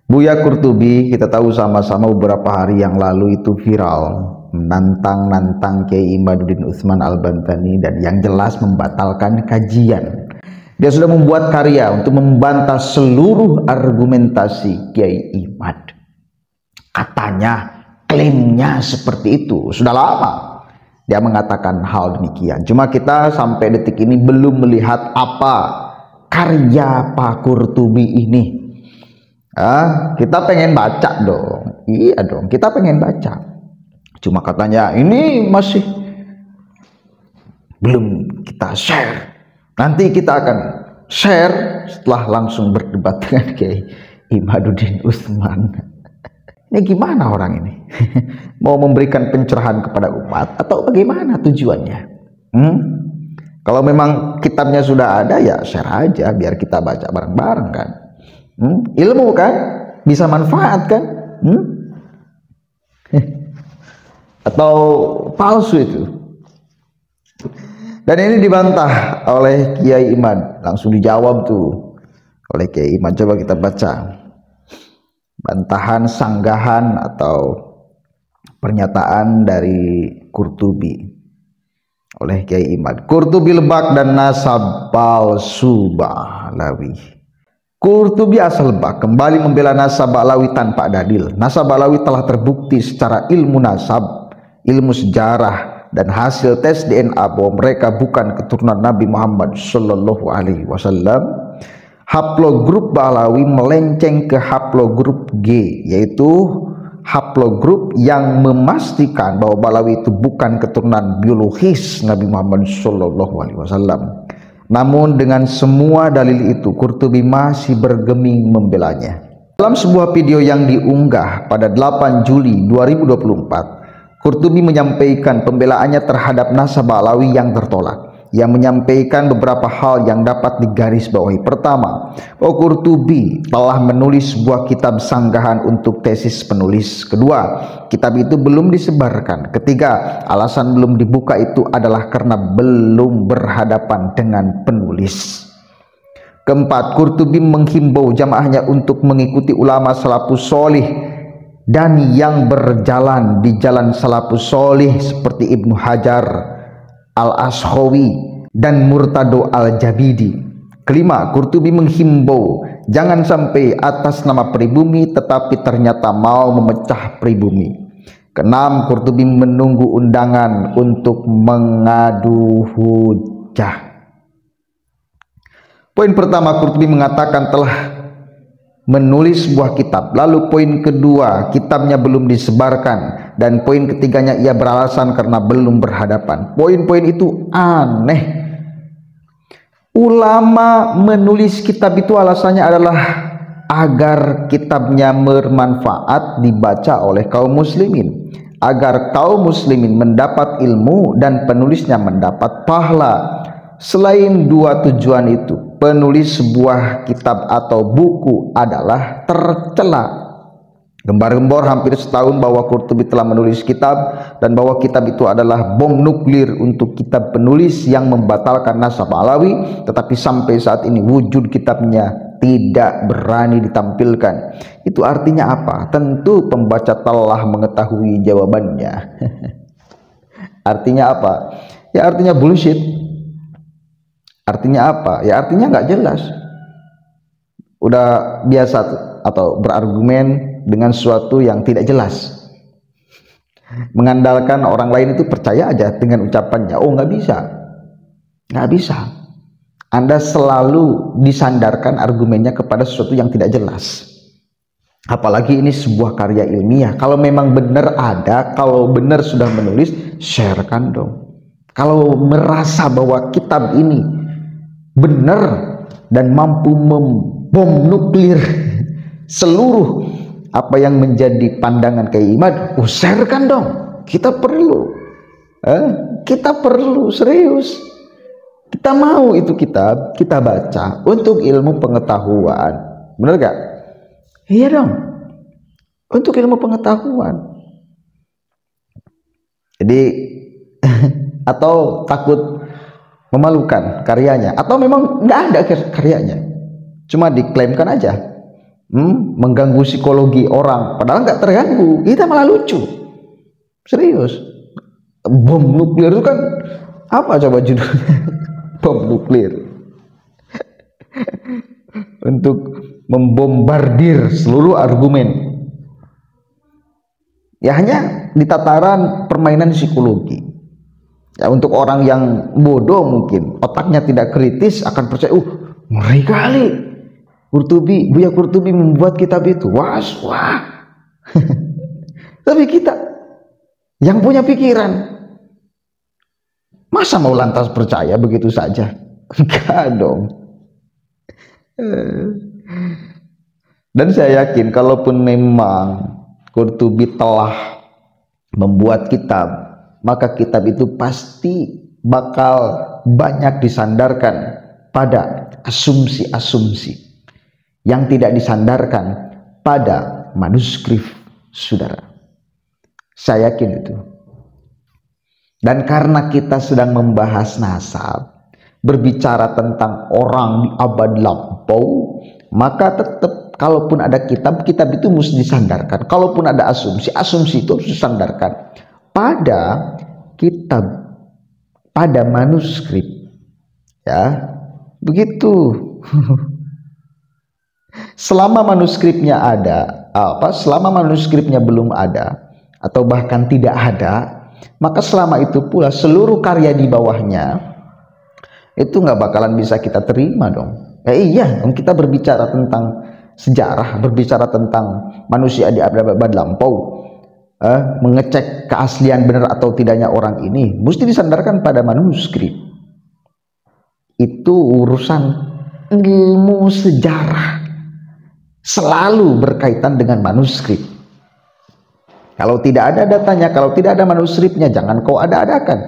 Buya Qurtubi, kita tahu sama-sama beberapa hari yang lalu itu viral menantang Kiai Imaduddin Utsman Al-Bantani, dan yang jelas membatalkan kajian. Dia sudah membuat karya untuk membantah seluruh argumentasi Kiai Imad. Katanya, klaimnya seperti itu. Sudah lama dia mengatakan hal demikian. Cuma kita sampai detik ini belum melihat apa karya Pak Qurtubi ini. Kita pengen baca dong. Iya dong, kita pengen baca. Cuma katanya ini masih belum kita share. Nanti kita akan share setelah langsung berdebat dengan Kiai Imaduddin Utsman. Ini gimana orang ini? Mau memberikan pencerahan kepada umat atau bagaimana tujuannya? Kalau memang kitabnya sudah ada, ya share aja biar kita baca bareng-bareng kan. Ilmu kan, bisa manfaat kan? Atau palsu itu? Dan ini dibantah oleh Kiai Imad, langsung dijawab tuh oleh Kiai Imad. Coba kita baca bantahan, sanggahan atau pernyataan dari Qurtubi oleh Kiai Imad. Qurtubi Lebak dan nasab palsu Ba'lawi. Qurtubi asal Lebak kembali membela nasab Ba'lawi tanpa dalil. Nasab Ba'lawi telah terbukti secara ilmu nasab, ilmu sejarah, dan hasil tes DNA bahwa mereka bukan keturunan Nabi Muhammad Shallallahu Alaihi Wasallam. Haplogrup Ba'lawi melenceng ke haplogrup G, yaitu haplogrup yang memastikan bahwa Ba'lawi itu bukan keturunan biologis Nabi Muhammad Shallallahu Alaihi Wasallam. Namun dengan semua dalil itu, Qurtubi masih bergeming membelanya. Dalam sebuah video yang diunggah pada 8 Juli 2024, Qurtubi menyampaikan pembelaannya terhadap nasab Ba'lawi yang tertolak. Ia menyampaikan beberapa hal yang dapat digarisbawahi. Pertama, bahwa Qurtubi telah menulis sebuah kitab sanggahan untuk tesis penulis. Kedua, kitab itu belum disebarkan. Ketiga, alasan belum dibuka itu adalah karena belum berhadapan dengan penulis. Keempat, Qurtubi menghimbau jamaahnya untuk mengikuti ulama salafus sholih dan yang berjalan di jalan salafus sholih seperti Ibnu Hajar Al-Ashawi dan Murtado Al-Jabidi. Kelima, Qurtubi menghimbau jangan sampai atas nama pribumi tetapi ternyata mau memecah pribumi. Keenam, Qurtubi menunggu undangan untuk mengadu hujah. Poin pertama, Qurtubi mengatakan telah menulis sebuah kitab. Lalu poin kedua, kitabnya belum disebarkan. Dan poin ketiganya, ia beralasan karena belum berhadapan. Poin-poin itu aneh. Ulama menulis kitab itu alasannya adalah agar kitabnya bermanfaat dibaca oleh kaum muslimin, agar kaum muslimin mendapat ilmu dan penulisnya mendapat pahala. Selain dua tujuan itu, penulis sebuah kitab atau buku adalah tercela. Gembar-gembor hampir setahun bahwa Qurtubi telah menulis kitab dan bahwa kitab itu adalah bom nuklir untuk kitab penulis yang membatalkan nasab Ba'lawi, tetapi sampai saat ini wujud kitabnya tidak berani ditampilkan. Itu artinya apa? Tentu pembaca telah mengetahui jawabannya. Artinya apa? Ya artinya bullshit. Artinya apa? Ya artinya nggak jelas. Udah biasa atau berargumen dengan sesuatu yang tidak jelas, mengandalkan orang lain itu percaya aja dengan ucapannya. Oh nggak bisa. Anda selalu disandarkan argumennya kepada sesuatu yang tidak jelas. Apalagi ini sebuah karya ilmiah. Kalau memang benar ada, kalau benar sudah menulis, sharekan dong. Kalau merasa bahwa kitab ini benar dan mampu membom nuklir seluruh apa yang menjadi pandangan Kiai Imad, sharekan dong. Kita perlu serius. Kita mau itu kitab kita baca untuk ilmu pengetahuan. Benar gak? Iya dong, untuk ilmu pengetahuan. Jadi atau takut memalukan karyanya, atau memang nggak ada karyanya, cuma diklaimkan aja. mengganggu psikologi orang, padahal nggak terganggu, kita malah lucu. Serius, bom nuklir itu kan apa coba judulnya? Bom nuklir untuk membombardir seluruh argumen, ya hanya di tataran permainan psikologi. Ya untuk orang yang bodoh mungkin otaknya tidak kritis akan percaya, ngeri kali Buya Qurtubi membuat kitab itu, wah. Tapi kita yang punya pikiran, masa mau lantas percaya begitu saja? Enggak dong. Dan saya yakin kalaupun memang Qurtubi telah membuat kitab, maka kitab itu pasti bakal banyak disandarkan pada asumsi-asumsi yang tidak disandarkan pada manuskrip, saudara. Saya yakin itu. Dan karena kita sedang membahas nasab, berbicara tentang orang di abad lampau, maka tetap kalaupun ada kitab itu mesti disandarkan. Kalaupun ada asumsi itu harus disandarkan pada kitab, pada manuskrip. Ya, begitu. Selama manuskripnya ada, selama manuskripnya belum ada atau bahkan tidak ada, maka selama itu pula seluruh karya di bawahnya itu nggak bakalan bisa kita terima dong. Iya, kita berbicara tentang sejarah, berbicara tentang manusia di abad lampau, mengecek keaslian benar atau tidaknya orang ini mesti disandarkan pada manuskrip. Itu urusan ilmu sejarah, selalu berkaitan dengan manuskrip. Kalau tidak ada datanya, kalau tidak ada manuskripnya, jangan kau ada-adakan.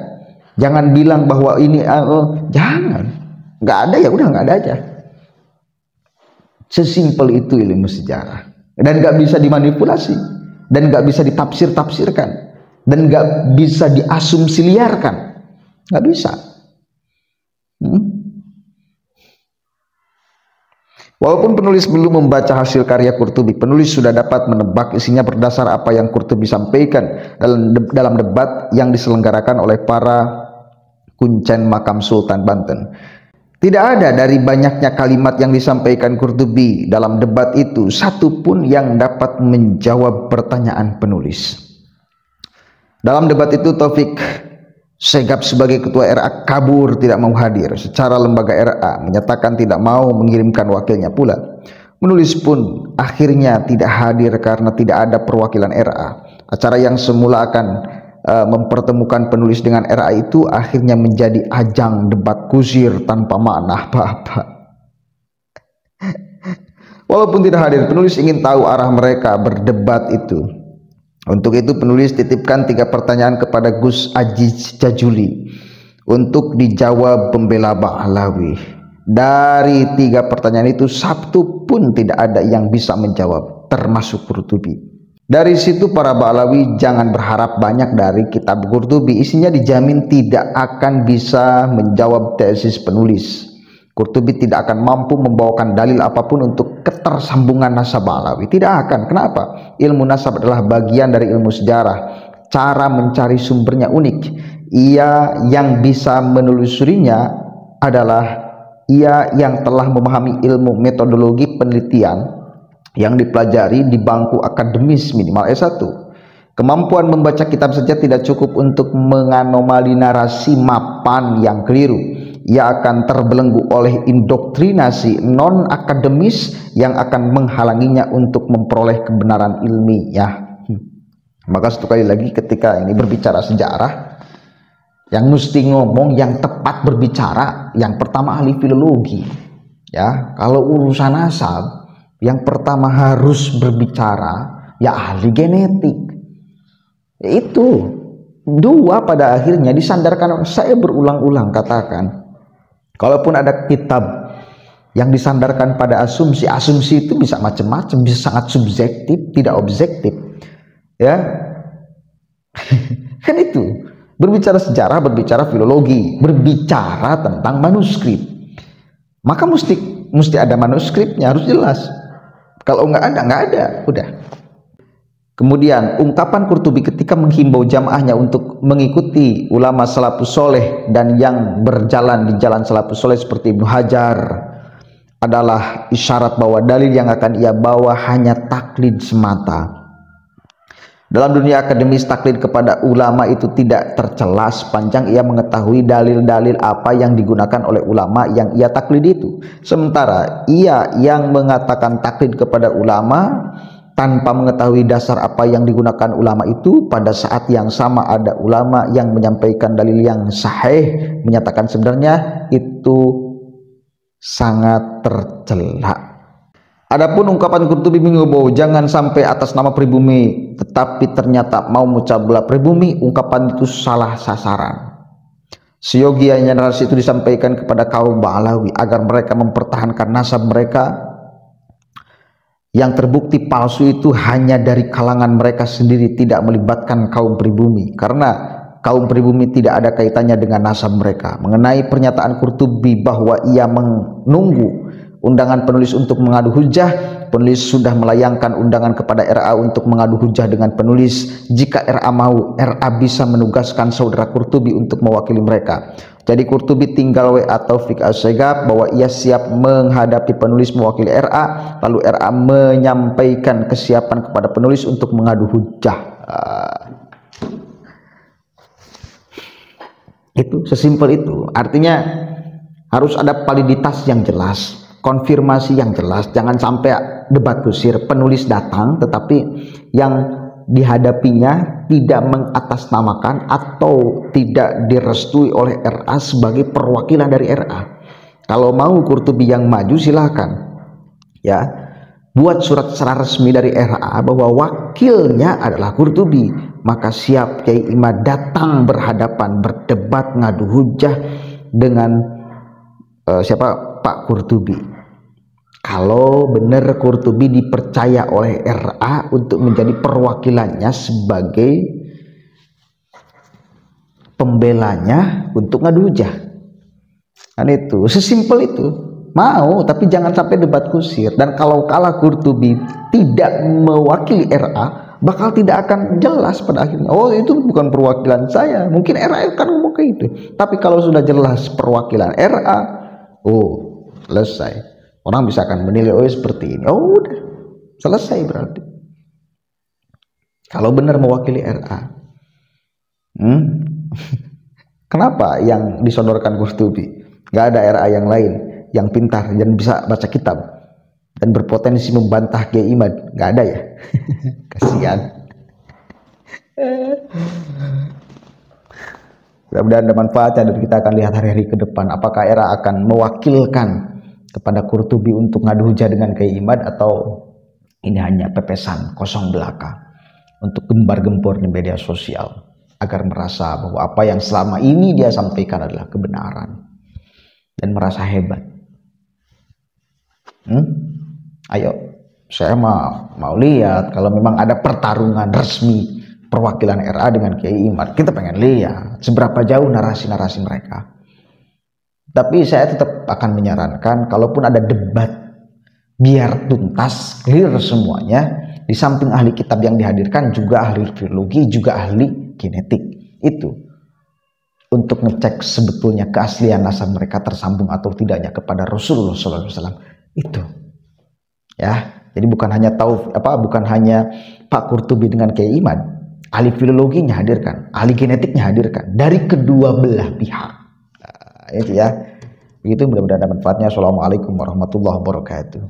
Jangan bilang bahwa ini jangan, nggak ada, ya udah nggak ada aja. Sesimpel itu ilmu sejarah, dan nggak bisa dimanipulasi, dan nggak bisa ditafsir-tafsirkan, dan nggak bisa diasumsi liarkan, nggak bisa. Walaupun penulis belum membaca hasil karya Qurtubi, penulis sudah dapat menebak isinya berdasar apa yang Qurtubi sampaikan dalam debat yang diselenggarakan oleh para kuncen Makam Sultan Banten. Tidak ada dari banyaknya kalimat yang disampaikan Qurtubi dalam debat itu satu pun yang dapat menjawab pertanyaan penulis. Dalam debat itu Taufik Segap sebagai ketua RA kabur, tidak mau hadir. Secara lembaga RA menyatakan tidak mau mengirimkan wakilnya pula. Menulis pun akhirnya tidak hadir karena tidak ada perwakilan RA. Acara yang semula akan mempertemukan penulis dengan RA itu akhirnya menjadi ajang debat kusir tanpa makna apa-apa. Walaupun tidak hadir, penulis ingin tahu arah mereka berdebat itu. Untuk itu penulis titipkan 3 pertanyaan kepada Gus Aziz Jajuli untuk dijawab pembela Ba'alawi. Dari 3 pertanyaan itu satu pun tidak ada yang bisa menjawab, termasuk Qurtubi. Dari situ para Ba'alawi jangan berharap banyak dari kitab Qurtubi, isinya dijamin tidak akan bisa menjawab tesis penulis. Qurtubi tidak akan mampu membawakan dalil apapun untuk ketersambungan nasab Ba'alawi. Tidak akan. Kenapa? Ilmu nasab adalah bagian dari ilmu sejarah. Cara mencari sumbernya unik. Ia yang bisa menelusurinya adalah ia yang telah memahami ilmu metodologi penelitian yang dipelajari di bangku akademis minimal S1. Kemampuan membaca kitab saja tidak cukup untuk menganomali narasi mapan yang keliru. Ia akan terbelenggu oleh indoktrinasi non-akademis yang akan menghalanginya untuk memperoleh kebenaran ilmiah. Maka sekali lagi ketika ini berbicara sejarah, yang mesti ngomong, yang tepat berbicara, yang pertama ahli filologi. Ya, kalau urusan nasab, yang pertama harus berbicara ya ahli genetik. Itu 2 pada akhirnya disandarkan. Saya berulang-ulang katakan, kalaupun ada kitab yang disandarkan pada asumsi itu bisa macam-macam, bisa sangat subjektif, tidak objektif. Ya, kan itu berbicara sejarah, berbicara filologi, berbicara tentang manuskrip. Maka mesti ada manuskripnya, harus jelas. Kalau nggak ada, udah. Kemudian ungkapan Qurtubi ketika menghimbau jamaahnya untuk mengikuti ulama salafus soleh dan yang berjalan di jalan salafus soleh seperti Ibnu Hajar adalah isyarat bahwa dalil yang akan ia bawa hanya taklid semata. Dalam dunia akademis, taklid kepada ulama itu tidak tercela sepanjang ia mengetahui dalil-dalil apa yang digunakan oleh ulama yang ia taklid itu. Sementara ia yang mengatakan taklid kepada ulama tanpa mengetahui dasar apa yang digunakan ulama itu, pada saat yang sama ada ulama yang menyampaikan dalil yang sahih menyatakan sebenarnya itu sangat tercela. Adapun ungkapan Qurtubi mengimbau jangan sampai atas nama pribumi, tetapi ternyata mau memecah belah pribumi, ungkapan itu salah sasaran. Seyogianya narasi itu disampaikan kepada kaum Ba'alawi agar mereka mempertahankan nasab mereka yang terbukti palsu itu hanya dari kalangan mereka sendiri, tidak melibatkan kaum pribumi, karena kaum pribumi tidak ada kaitannya dengan nasab mereka. Mengenai pernyataan Qurtubi bahwa ia menunggu undangan penulis untuk mengadu hujah, penulis sudah melayangkan undangan kepada RA untuk mengadu hujah dengan penulis. Jika RA mau, RA bisa menugaskan saudara Qurtubi untuk mewakili mereka. Jadi Qurtubi tinggal WA Taufik As-Segaf bahwa ia siap menghadapi penulis mewakili RA, lalu RA menyampaikan kesiapan kepada penulis untuk mengadu hujah. Itu sesimpel itu. Artinya harus ada validitas yang jelas, konfirmasi yang jelas, jangan sampai debat kusir, penulis datang tetapi yang dihadapinya tidak mengatasnamakan atau tidak direstui oleh RA sebagai perwakilan dari RA. Kalau mau Qurtubi yang maju silahkan ya, buat surat secara resmi dari RA bahwa wakilnya adalah Qurtubi, maka siap Kiai Imad datang berhadapan, berdebat, ngadu hujah dengan siapa? Pak Qurtubi. Kalau benar Qurtubi dipercaya oleh RA untuk menjadi perwakilannya sebagai pembelanya untuk ngadu hujah, kan itu sesimpel itu. Mau, tapi jangan sampai debat kusir. Dan kalau kalah Qurtubi tidak mewakili RA, bakal tidak akan jelas pada akhirnya. Oh, itu bukan perwakilan saya. Mungkin RA akan ngomong kayak itu. Tapi kalau sudah jelas perwakilan RA, oh selesai. Orang bisa akan menilai, oh seperti ini. Oh udah selesai berarti. Kalau benar mewakili RA, kenapa yang disodorkan Qurtubi? Gak ada RA yang lain yang pintar dan bisa baca kitab dan berpotensi membantah Kiai Imad? Gak ada ya? Kasihan. Mudah-mudahan ada manfaatnya dan kita akan lihat hari-hari ke depan apakah RA akan mewakilkan kepada Qurtubi untuk ngadu hujah dengan Kiai Imad, atau ini hanya pepesan kosong belaka untuk gembar-gempor di media sosial agar merasa bahwa apa yang selama ini dia sampaikan adalah kebenaran dan merasa hebat. Ayo, saya mau lihat kalau memang ada pertarungan resmi perwakilan RA dengan Kiai Imad. Kita pengen lihat seberapa jauh narasi-narasi mereka. Tapi saya tetap akan menyarankan kalaupun ada debat, biar tuntas, clear semuanya. Di samping ahli kitab yang dihadirkan juga ahli filologi, juga ahli genetik. Itu untuk ngecek sebetulnya keaslian nasab mereka tersambung atau tidaknya kepada Rasulullah SAW. Itu ya. Jadi bukan hanya bukan hanya Pak Qurtubi dengan Kiai Imad, ahli filologinya hadirkan, ahli genetiknya hadirkan dari kedua belah pihak. Itu ya. Begitu, mudah-mudahan ada manfaatnya. Assalamualaikum warahmatullahi wabarakatuh.